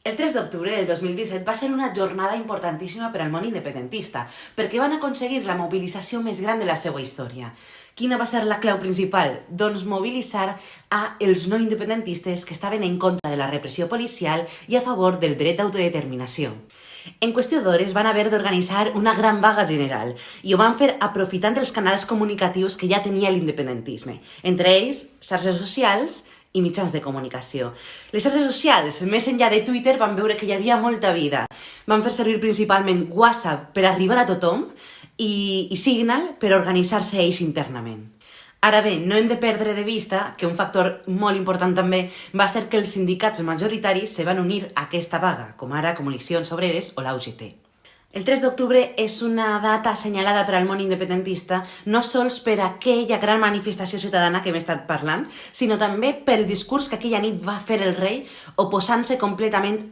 El 3 d'octubre del 2017 va ser una jornada importantíssima per al món independentista, perquè van aconseguir la mobilització més gran de la seva història. Quina va ser la clau principal? Doncs mobilitzar a els no independentistes que estaven en contra de la repressió policial i a favor del dret d'autodeterminació. En qüestió d'hores van haver d'organitzar una gran vaga general i ho van fer aprofitant els canals comunicatius que ja tenia l'independentisme, entre ells xarxes socials i mitjans de comunicació. Les xarxes socials, més enllà de Twitter, van veure que hi havia molta vida. Van fer servir principalment WhatsApp per arribar a tothom i Signal per organitzar-se ells internament. Ara bé, no hem de perdre de vista que un factor molt important també va ser que els sindicats majoritaris se van unir a aquesta vaga, com ara Comunicacions Obreres o la UGT. El 3 d'octubre és una data assenyalada per al món independentista no sols per aquella gran manifestació ciutadana que hem estat parlant, sinó també pel discurs que aquella nit va fer el rei oposant-se completament